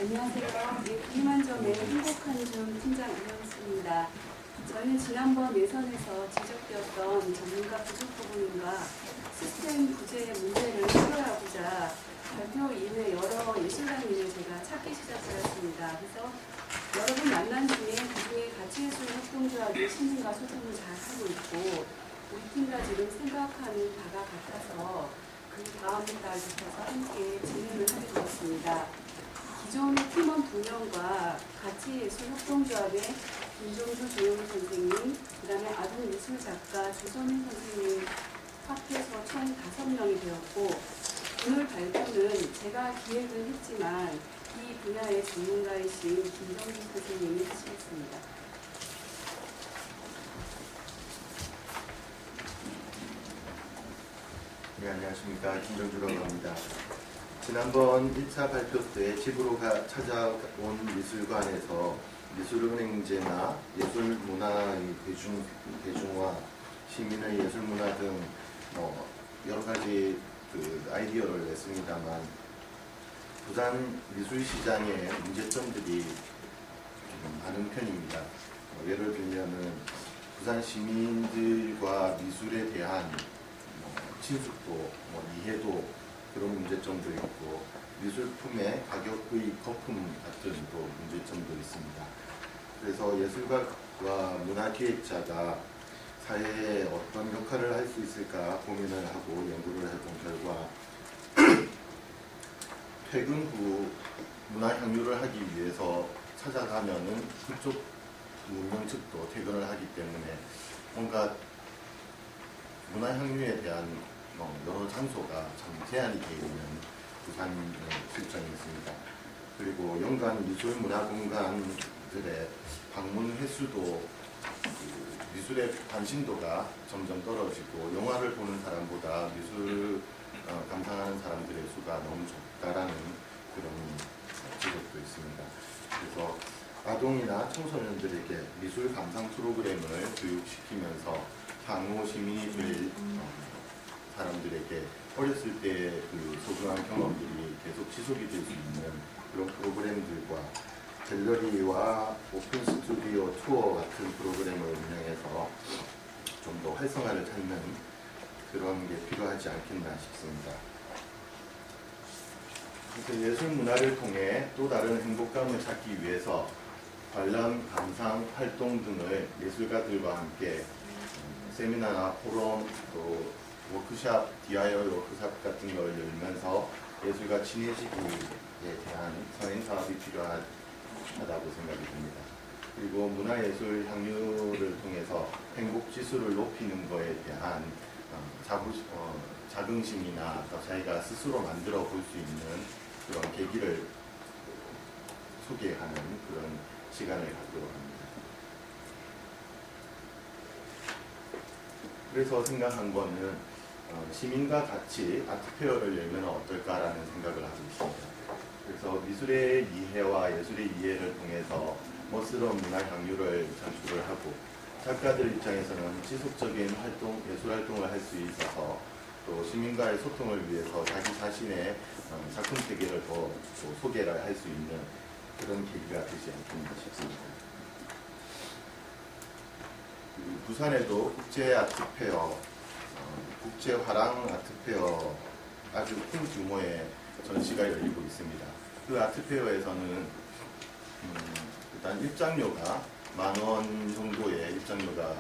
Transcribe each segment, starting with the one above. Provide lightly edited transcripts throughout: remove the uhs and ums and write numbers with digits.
안녕하세요. 국민만점의 행복한 줌 팀장 이현수입니다. 저희는 지난번 예선에서 지적되었던 전문가 부족 부분과 시스템 구제의 문제를 해결하고자 발표 이후에 여러 예술가님을 제가 찾기 시작하였습니다. 그래서 여러 분 만난 중에 그중에 가치예술협동조합의 시민과 소통을 잘 하고 있고 우리 팀과 지금 생각하는 바가 같아서 그 다음 달부터 함께 진행을 하게 되었습니다. 기존의 팀원 2명과 가치예술협동조합의 김종주 조영우 선생님, 그 다음에 아동미술작가 조선민 선생님 합해서 총 5명이 되었고 오늘 발표는 제가 기획을 했지만 이 분야의 전문가이신 김정주 선생님이 하시겠습니다. 네, 안녕하십니까. 김정주라고 합니다. 지난번 1차 발표 때 집으로 찾아온 미술관에서 미술은행제나 예술문화의 대중화, 시민의 예술문화 등 여러 가지 아이디어를 냈습니다만 부산 미술시장의 문제점들이 많은 편입니다. 예를 들면은 부산 시민들과 미술에 대한 친숙도, 이해도 그런 문제점도 있고 미술품의 가격의 거품 같은 또 문제점도 있습니다. 그래서 예술가와 문화기획자가 사회에 어떤 역할을 할 수 있을까 고민을 하고 연구를 해본 결과 퇴근 후 문화향유를 하기 위해서 찾아가면은 그쪽 문명 측도 퇴근을 하기 때문에 뭔가 문화향유에 대한 여러 장소가 참 제한이 되어 있는 부산의 실정이 있습니다. 그리고 연간 미술문화공간들의 방문 횟수도 미술의 관심도가 점점 떨어지고 영화를 보는 사람보다 미술 감상하는 사람들의 수가 너무 적다라는 그런 지적도 있습니다. 그래서 아동이나 청소년들에게 미술 감상 프로그램을 교육시키면서 향후 시민이 될 사람들에게 어렸을 때 그 소중한 경험들이 계속 지속이 될 수 있는 그런 프로그램들과 갤러리와 오픈 스튜디오 투어 같은 프로그램을 운영해서 좀 더 활성화를 찾는 그런 게 필요하지 않겠나 싶습니다. 그래서 예술 문화를 통해 또 다른 행복감을 찾기 위해서 관람, 감상, 활동 등을 예술가들과 함께 세미나나 포럼, 또 워크샵, DIY 워크샵 같은 걸 열면서 예술가 친해지기에 대한 선행 사업이 필요하다고 생각이 듭니다. 그리고 문화예술 향유를 통해서 행복 지수를 높이는 것에 대한 자긍심이나 자기가 스스로 만들어 볼 수 있는 그런 계기를 소개하는 그런 시간을 갖도록 합니다. 그래서 생각한 거는 시민과 같이 아트페어를 열면 어떨까라는 생각을 하고 있습니다. 그래서 미술의 이해와 예술의 이해를 통해서 멋스러운 문화 향유를 창출을 하고 작가들 입장에서는 지속적인 예술 활동을 할 수 있어서 또 시민과의 소통을 위해서 자기 자신의 작품 세계를 더 소개를 할 수 있는 그런 계기가 되지 않겠나 싶습니다. 부산에도 국제 아트페어, 국제 화랑 아트페어 아주 큰 규모의 전시가 열리고 있습니다. 그 아트페어에서는 일단 입장료가 10,000원 정도의 입장료가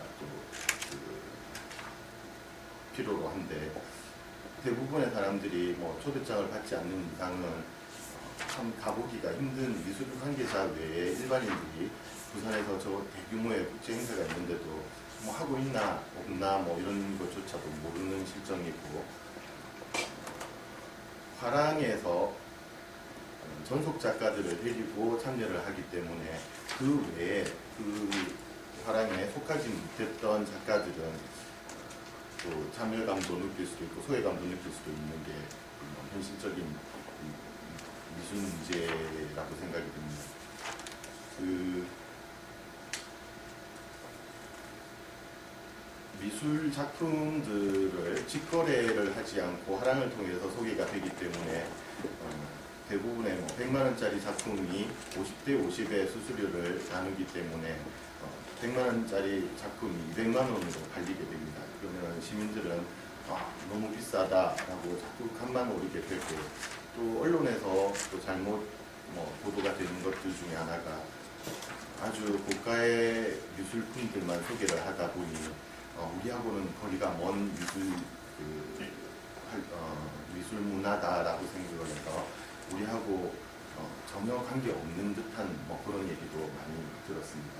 필요로 한데 대부분의 사람들이 초대장을 받지 않는 이상은 참 가보기가 힘든 미술 관계자 외에 일반인들이 부산에서 저 대규모의 국제 행사가 있는데도 하고 있나 없나 이런 것조차도 모르는 실정이고 화랑에서 전속 작가들을 데리고 참여를 하기 때문에 그 외에 그 화랑에 속하지 못했던 작가들은 또 참여감도 느낄 수도 있고 소외감도 느낄 수도 있는 게 현실적인 미술 문제라고 생각이 듭니다. 미술 작품들을 직거래를 하지 않고 화랑을 통해서 소개가 되기 때문에 대부분의 100만 원짜리 작품이 50대 50의 수수료를 나누기 때문에 100만 원짜리 작품이 200만 원으로 팔리게 됩니다. 그러면 시민들은 너무 비싸다라고 자꾸 간만 오르게 되고, 또 언론에서 또 잘못 보도가 되는 것들 중에 하나가 아주 고가의 미술품들만 소개를 하다 보니 우리하고는 거리가 먼 미술 문화다라고 생각을 해서 우리하고 전혀 관계없는 듯한 그런 얘기도 많이 들었습니다.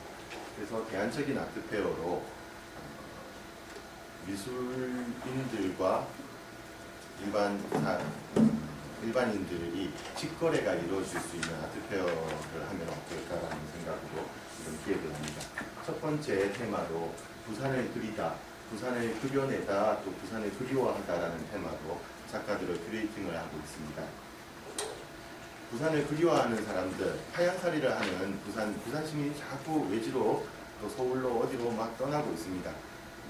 그래서 대안적인 아트페어로 미술인들과 일반인들이 직거래가 이루어질 수 있는 아트페어를 하면 어떨까라는 생각으로 이런 기획을 합니다. 첫 번째 테마로 부산을 그리다, 부산을 그려내다, 또 부산을 그리워하다라는 테마로 작가들을 큐레이팅을 하고 있습니다. 부산을 그리워하는 사람들, 하얀살이를 하는 부산 시민이 자꾸 외지로 또 서울로 어디로 막 떠나고 있습니다.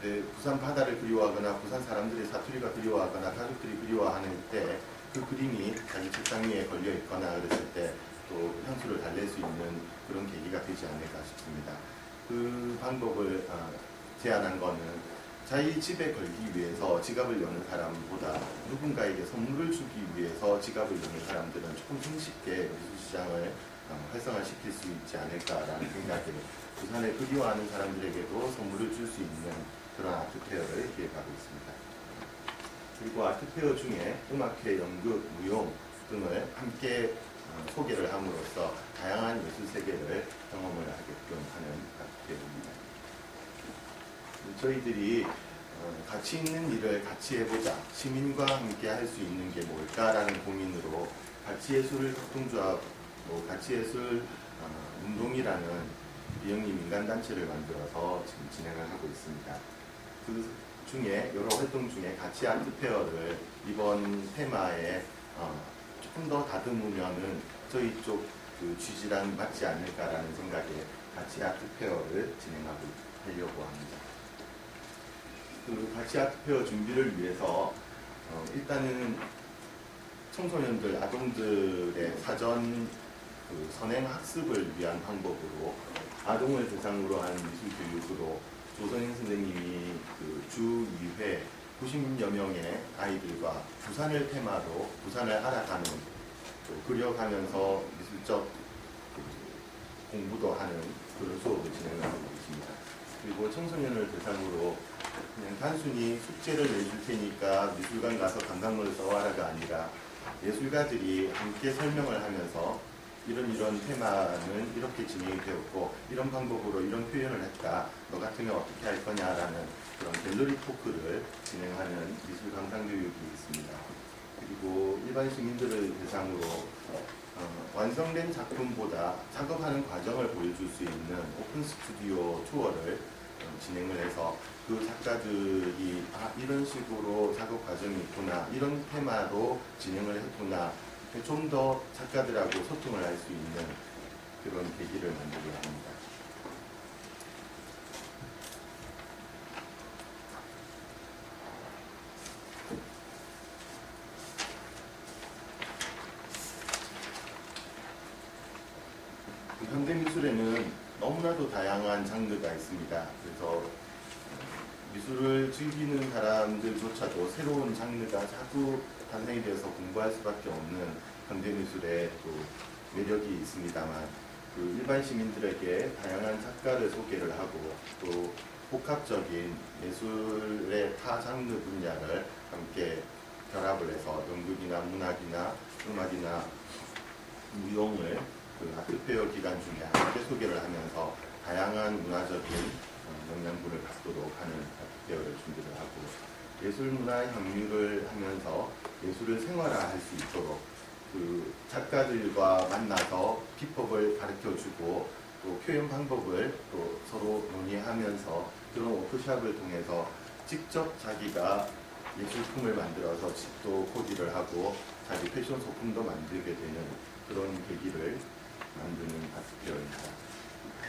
근데 부산 바다를 그리워하거나 부산 사람들의 사투리가 그리워하거나 가족들이 그리워하는 때 그 그림이 자기 책상 위에 걸려 있거나 그랬을 때 또 향수를 달랠 수 있는 그런 계기가 되지 않을까 싶습니다. 그 방법을 제안한 거는 자기 집에 걸기 위해서 지갑을 여는 사람보다 누군가에게 선물을 주기 위해서 지갑을 여는 사람들은 조금 손쉽게 미술시장을 활성화시킬 수 있지 않을까라는 생각에 부산을 그리워하는 사람들에게도 선물을 줄 수 있는 그런 아트페어를 기획하고 있습니다. 그리고 아트페어 중에 음악회, 연극, 무용 등을 함께 소개를 함으로써 다양한 예술 세계를 경험을 하게끔 하는 아트페어입니다. 저희들이 가치 있는 일을 같이 해보자, 시민과 함께 할 수 있는 게 뭘까라는 고민으로 가치예술 협동조합, 가치예술 운동이라는 비영리 민간단체를 만들어서 지금 진행을 하고 있습니다. 그 중에 여러 활동 중에 가치 아트페어를 이번 테마에 조금 더 다듬으면은 저희 쪽 그 취지랑 맞지 않을까라는 생각에 가치 아트페어를 하려고 합니다. 그 가치 아트페어 준비를 위해서 일단은 청소년들, 아동들의 사전 선행 학습을 위한 방법으로 아동을 대상으로 한 미술 교육으로 조선인 선생님이 주 2회 90여 명의 아이들과 부산을 테마로 부산을 알아가는, 또 그려가면서 미술적 공부도 하는 그런 수업을 진행하고 있습니다. 그리고 청소년을 대상으로 그냥 단순히 숙제를 내줄 테니까 미술관 가서 감상문을 써와라가 아니라 예술가들이 함께 설명을 하면서 이런 테마는 이렇게 진행이 되었고 이런 방법으로 이런 표현을 했다. 너 같으면 어떻게 할 거냐라는 그런 갤러리 토크를 진행하는 미술 감상 교육이 있습니다. 그리고 일반 시민들을 대상으로 완성된 작품보다 작업하는 과정을 보여줄 수 있는 오픈 스튜디오 투어를 진행을 해서 그 작가들이 이런 식으로 작업 과정이 있구나, 이런 테마로 진행을 했구나, 좀 더 작가들하고 소통을 할 수 있는 그런 계기를 만들려 합니다. 현대미술에는 너무나도 다양한 장르가 있습니다. 그래서 미술을 즐기는 사람들조차도 새로운 장르가 자꾸 탄생이 되어서 공부할 수밖에 없는 현대미술의 또 매력이 있습니다만, 그 일반 시민들에게 다양한 작가를 소개를 하고 또 복합적인 예술의 타 장르 분야를 함께 결합을 해서 연극이나 문학이나 음악이나 무용을 그 아트페어 기간 중에 함께 소개를 하면서 다양한 문화적인 영향분을 갖도록 하는 아트페어를 준비를 하고, 예술문화 향유를 하면서 예술을 생활화할 수 있도록 그 작가들과 만나서 비법을 가르쳐주고 또 표현 방법을 또 서로 논의하면서 그런 워크숍을 통해서 직접 자기가 예술품을 만들어서 집도 코디를 하고 자기 패션 소품도 만들게 되는 그런 계기를 만드는 아트페어입니다.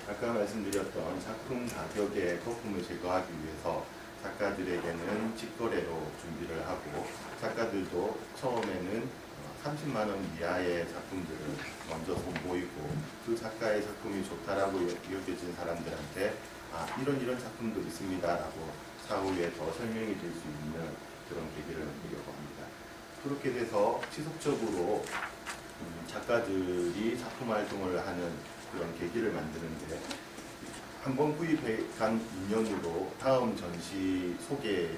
아까 말씀드렸던 작품 가격의 거품을 제거하기 위해서 작가들에게는 직거래로 준비를 하고, 작가들도 처음에는 30만 원 이하의 작품들을 먼저 선보이고 그 작가의 작품이 좋다라고 여겨진 사람들한테 이런 작품도 있습니다라고 사후에 더 설명이 될 수 있는 그런 계기를 만들려고 합니다. 그렇게 돼서 지속적으로 작가들이 작품 활동을 하는 그런 계기를 만드는데 한번 구입한 인연으로 다음 전시 소개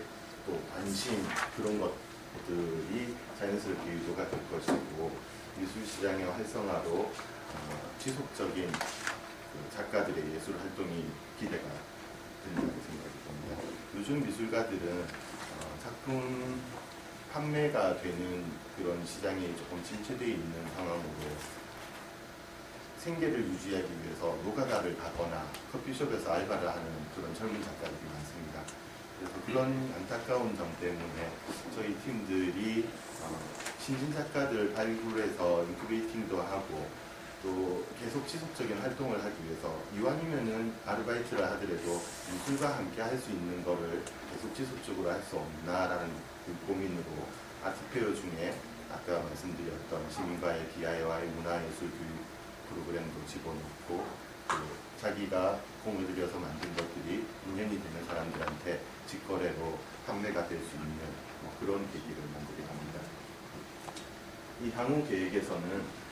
또 관심 그런 것들이 자연스럽게 유도가 될 것이고 미술시장의 활성화로 지속적인 작가들의 예술 활동이 기대가 된다고 생각이 듭니다. 요즘 미술가들은 작품 판매가 되는 그런 시장이 조금 침체되어 있는 상황으로 생계를 유지하기 위해서 노가다를 가거나 커피숍에서 알바를 하는 그런 젊은 작가들이 많습니다. 그래서 그런 안타까운 점 때문에 저희 팀들이 신진 작가들 발굴해서 인큐베이팅도 하고 또 계속 지속적인 활동을 하기 위해서 이왕이면은 아르바이트를 하더라도 미술과 함께 할 수 있는 거를 계속 지속적으로 할 수 없나라는 그 고민으로 아트페어 중에 아까 말씀드렸던 시민과의 DIY 문화예술 교육 프로그램도 집어넣고 또 자기가 공을 들여서 만든 것들이 인연이 되는 사람들한테 직거래로 판매가 될 수 있는 그런 계기를 만들게 합니다. 이 향후 계획에서는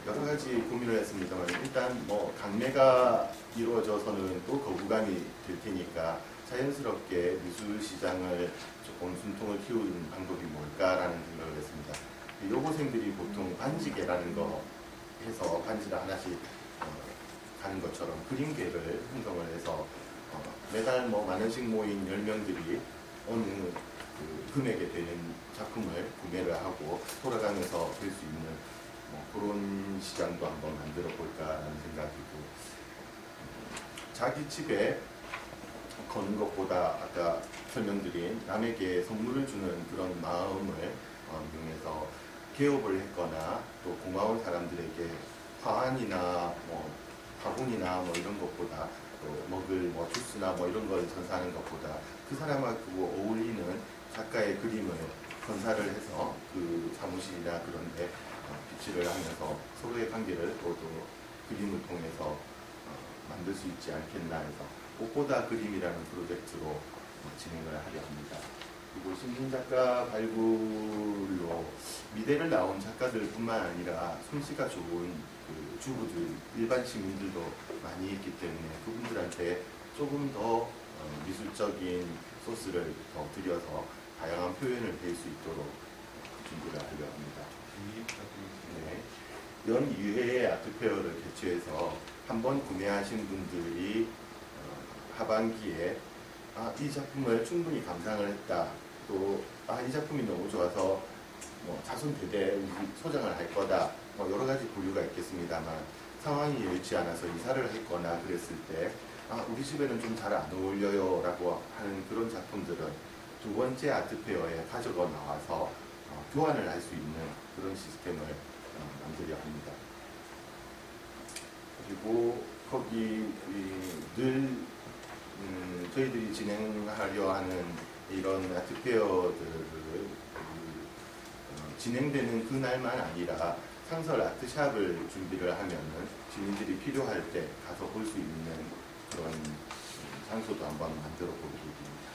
여러 가지 고민을 했습니다만 일단 강매가 이루어져서는 또 거부감이 들 테니까 자연스럽게 미술 시장을 조금 숨통을 키우는 방법이 뭘까라는 생각을 했습니다. 여고생들이 보통 반지계라는 거 해서 반지를 하나씩 가는 것처럼 그림계를 형성을 해서 매달 만 원씩 모인 10명들이 어느 금액에 되는 작품을 구매를 하고 돌아가면서 볼 수 있는 그런 시장도 한번 만들어 볼까라는 생각이고 자기 집에 거는 것보다 아까 설명드린 남에게 선물을 주는 그런 마음을 이용해서 개업을 했거나 또 고마운 사람들에게 화환이나 화분이나 이런 것보다 또 먹을 주스나 이런 걸 전사하는 것보다 그 사람하고 어울리는 작가의 그림을 건사를 해서 그 사무실이나 그런 데 비치를 하면서 서로의 관계를 또 그림을 통해서 만들 수 있지 않겠나 해서 꽃보다 그림이라는 프로젝트로 진행을 하려 합니다. 그리고 신진작가 발굴로 미대를 나온 작가들뿐만 아니라 솜씨가 좋은 그 주부들, 일반 시민들도 많이 있기 때문에 그분들한테 조금 더 미술적인 소스를 더 들여서 다양한 표현을 낼 수 있도록 준비를 하려 합니다. 네. 연 2회의 아트페어를 개최해서 한번 구매하신 분들이 하반기에 이 작품을 충분히 감상을 했다. 또 이 작품이 너무 좋아서 자손대대 소장을 할 거다. 여러 가지 부류가 있겠습니다만 상황이 여의치 않아서 이사를 했거나 그랬을 때 우리 집에는 좀 잘 안 어울려요 라고 하는 그런 작품들은 두 번째 아트페어에 가져가 나와서 교환을 할 수 있는 그런 시스템을 만들려 합니다. 그리고 거기 늘 저희들이 진행하려 하는 이런 아트페어들을 진행되는 그날만 아니라 상설 아트샵을 준비를 하면은 주민들이 필요할 때 가서 볼 수 있는 그런 장소도 한번 만들어 볼 계획입니다.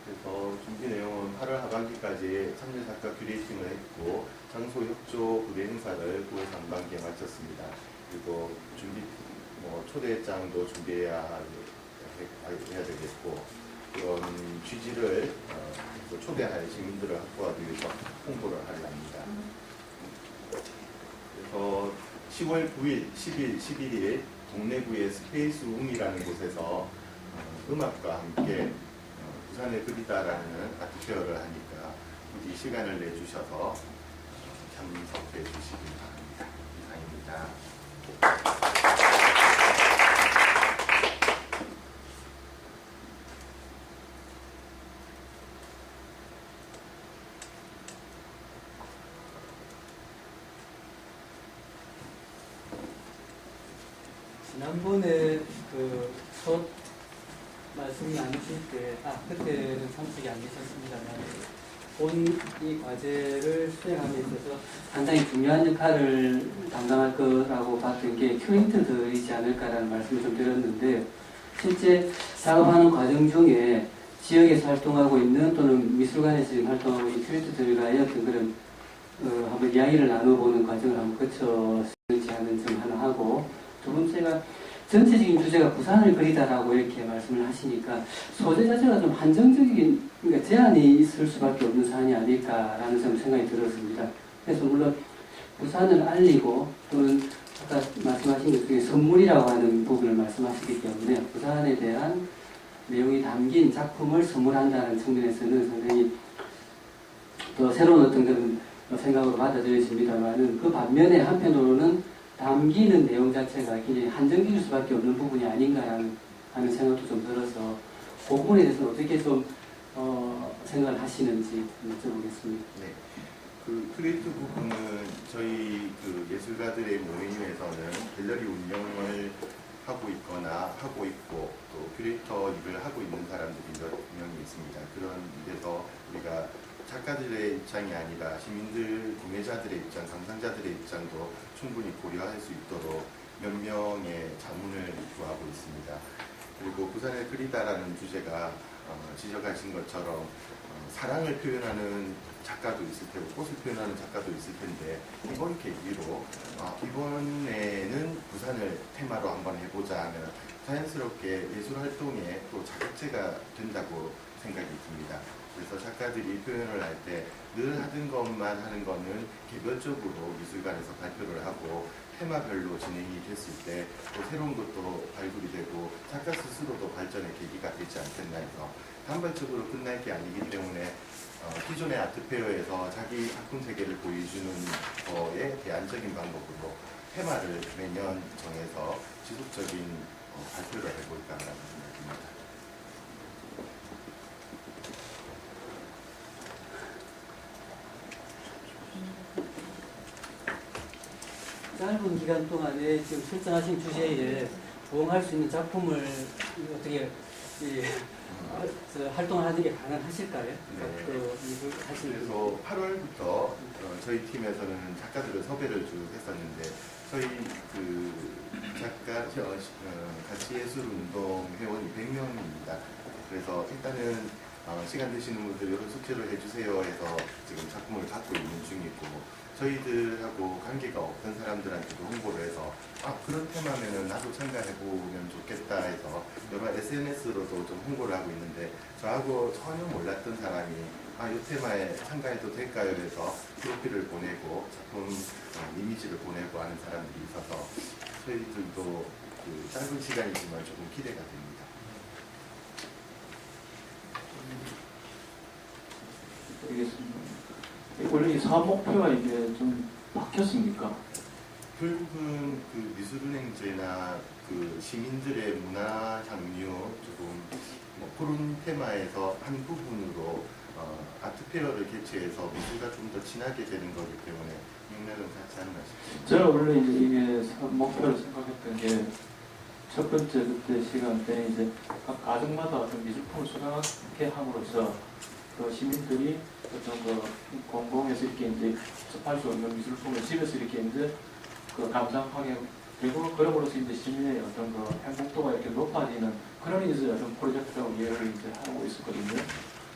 그래서 준비 내용은 8월 하반기까지 참여 작가 큐레이팅을 했고 장소 협조 구매 행사를 9월 상반기에 마쳤습니다. 그리고 준비 초대장도 준비해야 되겠고 그런 취지를 초대할 시민들을 확보하기 위해서 홍보를 하려 합니다. 그래서 10월 9일, 10일, 11일 동래구의 스페이스 룸이라는 곳에서 음악과 함께 부산을 그리다라는 아트페어를 하니까 굳이 시간을 내주셔서 참석해 주시기 바랍니다. 이상입니다. 지난번에 첫 말씀이 안 주실 때, 그때는 참석이 안 되셨습니다만, 본 이 과제를 수행함에 있어서 상당히 중요한 역할을 담당할 거라고 봤던 게 큐레이터들이지 않을까라는 말씀을 좀 드렸는데, 실제 작업하는 과정 중에 지역에서 활동하고 있는 또는 미술관에서 지금 활동하고 있는 큐레이터들과의 어떤 그런 한번 이야기를 나눠보는 과정을 한번 거쳤는지 하는 점 하나 하고, 두 번째가 전체적인 주제가 부산을 그리다라고 이렇게 말씀을 하시니까 소재 자체가 좀 한정적인, 그러니까 제한이 있을 수밖에 없는 사안이 아닐까라는 좀 생각이 들었습니다. 그래서 물론 부산을 알리고 또는 아까 말씀하신 것 중에 선물이라고 하는 부분을 말씀하시기 때문에 부산에 대한 내용이 담긴 작품을 선물한다는 측면에서는 상당히 또 새로운 어떤 그런 생각으로 받아들여집니다만은, 그 반면에 한편으로는 담기는 내용 자체가 굉장히 한정적일 수밖에 없는 부분이 아닌가라는 하는 생각도 좀 들어서 그 부분에 대해서 어떻게 좀 생각을 하시는지 여쭤보겠습니다. 네. 그 크리에이트 부분은 저희 그 예술가들의 모임에서는 갤러리 운영을 하고 있거나 하고 있고 또 큐레이터 일을 하고 있는 사람들이 몇 명이 있습니다. 그런 데서 우리가 작가들의 입장이 아니라 시민들, 구매자들의 입장, 감상자들의 입장도 충분히 고려할 수 있도록 몇 명의 자문을 구하고 있습니다. 그리고 부산을 그리다라는 주제가 지적하신 것처럼 사랑을 표현하는 작가도 있을 테고 꽃을 표현하는 작가도 있을 텐데, 이번 계기로 이번에는 부산을 테마로 한번 해보자 하면 자연스럽게 예술 활동에 또 자극제가 된다고 생각이 듭니다. 그래서 작가들이 표현을 할 때 늘 하던 것만 하는 거는 개별적으로 미술관에서 발표를 하고 테마별로 진행이 됐을 때 또 새로운 것도 발굴이 되고 작가 스스로도 발전의 계기가 되지 않겠나 해서, 단발적으로 끝날 게 아니기 때문에 기존의 아트페어에서 자기 작품 세계를 보여주는 거에 대안적인 방법으로 테마를 매년 정해서 지속적인 발표를 해볼까라는 생각입니다. 짧은 기간 동안에 지금 설정하신 주제에 부응할 수 있는 작품을 어떻게 활동을 하는 게 가능하실까요? 네. 그래서 8월부터 저희 팀에서는 작가들을 섭외를 쭉 했었는데, 저희 그 작가 가치예술운동 회원이 100명입니다. 그래서 일단은 시간 되시는 분들 이런 숙제를 해주세요 해서 지금 작품을 갖고 있는 중이고, 저희들하고 관계가 없던 사람들한테도 홍보를 해서 그런 테마면은 나도 참가해보면 좋겠다 해서 여러 SNS로도 좀 홍보를 하고 있는데, 저하고 전혀 몰랐던 사람이 이 테마에 참가해도 될까요 해서 프로필을 보내고 작품 이미지를 보내고 하는 사람들이 있어서 저희들도 그 짧은 시간이지만 조금 기대가 됩니다. 알겠습니다. 원래 이 사업 목표가 이게 좀 바뀌었습니까? 결국은 그 미술은행제나 그 시민들의 문화 향유 조금 그런 테마에서 한 부분으로 아트페어를 개최해서 미술과 좀 더 친하게 되는 거기 때문에 맥락은 같지 않나 싶습니다. 제가 원래 이제 이게 사업 목표를 생각했던 게, 첫 번째 그때 시간대 이제 각 가정마다 어떤 미술품을 수상하게 함으로써 그 시민들이 어떤 그 공공에서 이렇게 이제 접할 수 없는 미술품을 집에서 이렇게 이제 그 감상하게, 그리고 그럼으로써 이제 시민의 어떤 그 행복도가 이렇게 높아지는 그런 이제 어떤 프로젝트라고 이해를 이제 하고 있었거든요.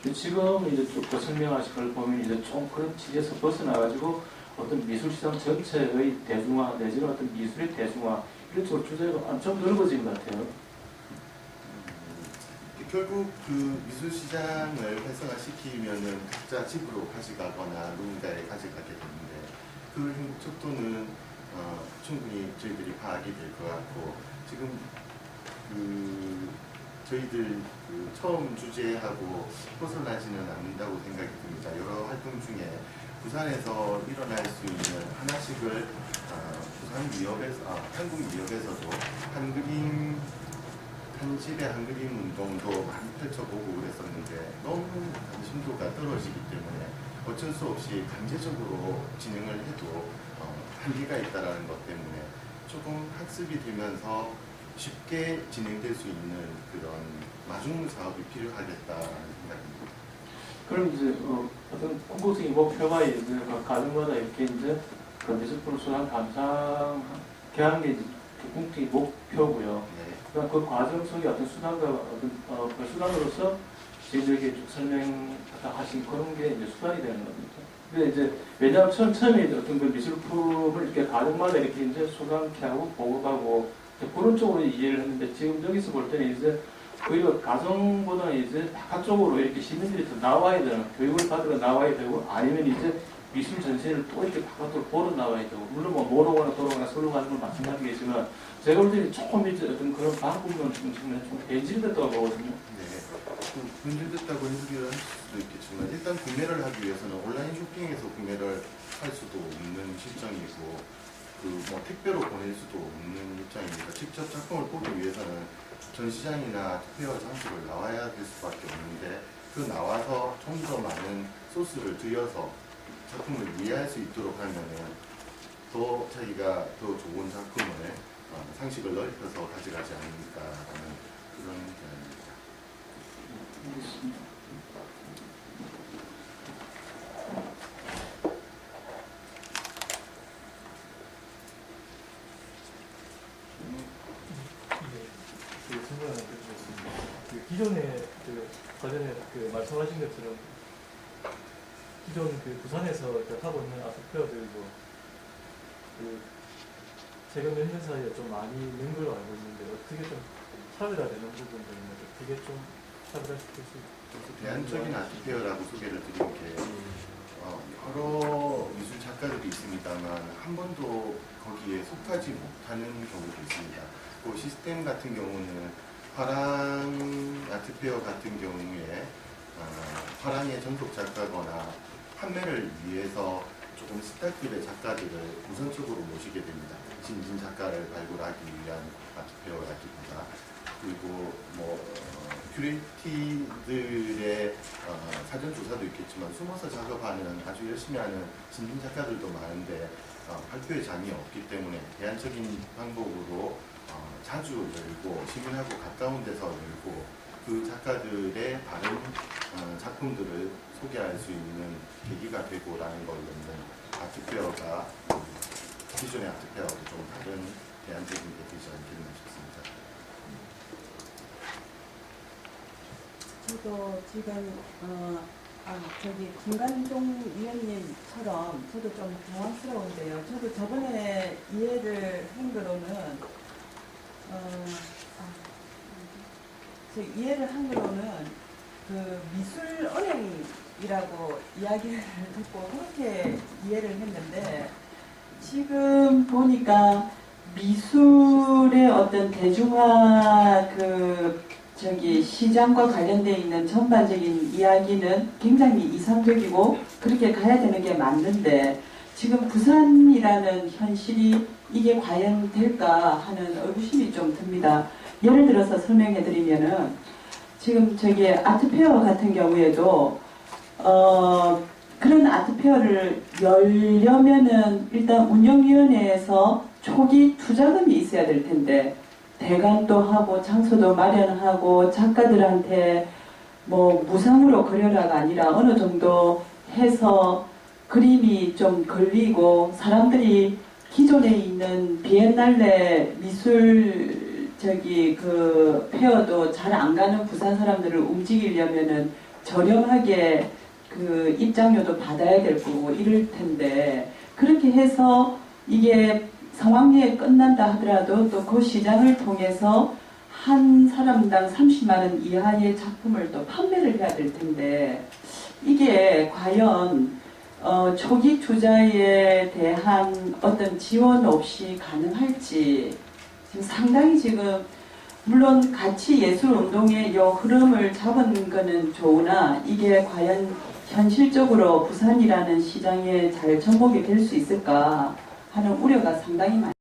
근데 지금 이제 쭉 그 설명하신 걸 보면 이제 좀 그런 취지에서 벗어나가지고 어떤 미술시장 전체의 대중화 내지는 어떤 미술의 대중화 이런 쪽으로 주제가 좀 넓어진 것 같아요. 결국 그 미술시장을 활성화시키면은 각자 집으로 가져가거나 누군가에 가져가게 되는데, 그 행복 척도는 충분히 저희들이 파악이 될 것 같고, 지금 그 저희들 그 처음 주제하고 벗어나지는 않는다고 생각이 듭니다. 여러 활동 중에 부산에서 일어날 수 있는 하나씩을 한국미역에서도 한그림 한 집에 한그림 운동도 많이 펼쳐보고 그랬었는데 너무 관심도가 떨어지기 때문에 어쩔 수 없이 강제적으로 진행을 해도 한계가 있다는 것 때문에 조금 학습이 되면서 쉽게 진행될 수 있는 그런 마중물 사업이 필요하겠다는 생각입니다. 그럼 이제 어떤 궁극적인 목표가 이제 각 가정마다 이렇게 이제 그 미술품 수상 감상하는 게 이제 궁극적인 목표고요. 네. 그러니까 그 과정 속에 어떤 수단과 어떤 그 수단으로서 지금 이렇게 쭉 설명하신 그런 게 이제 수단이 되는 겁니다. 근데 이제 왜냐하면 처음에 이제 어떤 그 미술품을 이렇게 가정마다 이렇게 이제 수강케 하고 보급하고 그런 쪽으로 이해를 했는데 지금 여기서 볼 때는 이제 오히려 가정보다는 이제 바깥쪽으로 이렇게 시민들이 더 나와야 되는, 교육을 받으러 나와야 되고, 아니면 이제 미술 전시회를 또 이렇게 바깥으로 보러 나와야 되고, 물론 뭐 모르거나 돌아가나 서로 가는 건 마찬가지겠지만, 제가 볼 때는 조금 이제 어떤 그런 방법론 좀 변질됐다고 보거든요. 네. 분질됐다고 해석을 할 수도 있겠지만 일단 구매를 하기 위해서는 온라인 쇼핑에서 구매를 할 수도 없는 실정이고 뭐 택배로 보낼 수도 없는 입장입니다. 직접 작품을 보기 위해서는 전시장이나 특별 장소를 나와야 될 수밖에 없는데 그 나와서 좀 더 많은 소스를 들여서 작품을 이해할 수 있도록 하면은 더 자기가 더 좋은 작품을 상식을 넓혀서 가져가지 않을까라는 그런 견해입니다. 알겠습니다. 질문을 드리겠습니다. 기존에 관련해 말씀하신 것처럼 기존 부산에서 하고 있는 아트페어들도 최근 몇 년 사이에 좀 많이 는 걸로 알고 있는데 어떻게 좀 차별화되는 부분들은 어떻게 좀 차별화시킬 수 있을까요? 대안적인 아트페어라고 소개를 드린 게 여러 미술 작가들이 있습니다만 한 번도 거기에 속하지 못하는 경우도 있습니다. 그 시스템 같은 경우는 화랑 아트페어 같은 경우에 화랑의 전속 작가거나 판매를 위해서 조금 스타급의 작가들을 우선적으로 모시게 됩니다. 신진 작가를 발굴하기 위한 아트페어라기보다 그리고 큐레이티들의 사전 조사도 있겠지만 숨어서 작업하는 아주 열심히 하는 신진 작가들도 많은데 발표의 장이 없기 때문에 대안적인 방법으로 자주 열고 시민하고 가까운 데서 열고 그 작가들의 다른 작품들을 소개할 수 있는 계기가 되고라는 걸 넣는 아트페어가 기존의 아트페어하고 좀 다른 대안적인 게 되지 않겠나 싶습니다. 저도 지금 김관종 위원님처럼 저도 좀 당황스러운데요. 저도 저번에 이해를 한 거로는 그 미술 은행이라고 이야기를 듣고 그렇게 이해를 했는데 지금 보니까 미술의 어떤 대중화 시장과 관련되어 있는 전반적인 이야기는 굉장히 이상적이고 그렇게 가야 되는 게 맞는데 지금 부산이라는 현실이 이게 과연 될까 하는 의구심이 좀 듭니다. 예를 들어서 설명해 드리면은 지금 아트페어 같은 경우에도 그런 아트페어를 열려면은 일단 운영위원회에서 초기 투자금이 있어야 될 텐데 대관도 하고 장소도 마련하고 작가들한테 무상으로 거려라가 아니라 어느 정도 해서 그림이 좀 걸리고 사람들이 기존에 있는 비엔날레 미술 페어도 잘 안 가는 부산 사람들을 움직이려면은 저렴하게 입장료도 받아야 될 거고 이럴 텐데 그렇게 해서 이게 상황리에 끝난다 하더라도 또 그 시장을 통해서 한 사람당 30만 원 이하의 작품을 또 판매를 해야 될 텐데 이게 과연 초기 투자에 대한 어떤 지원 없이 가능할지 상당히 물론 같이 예술운동의 흐름을 잡은 거는 좋으나 이게 과연 현실적으로 부산이라는 시장에 잘 접목이 될 수 있을까 하는 우려가 상당히 많습니다.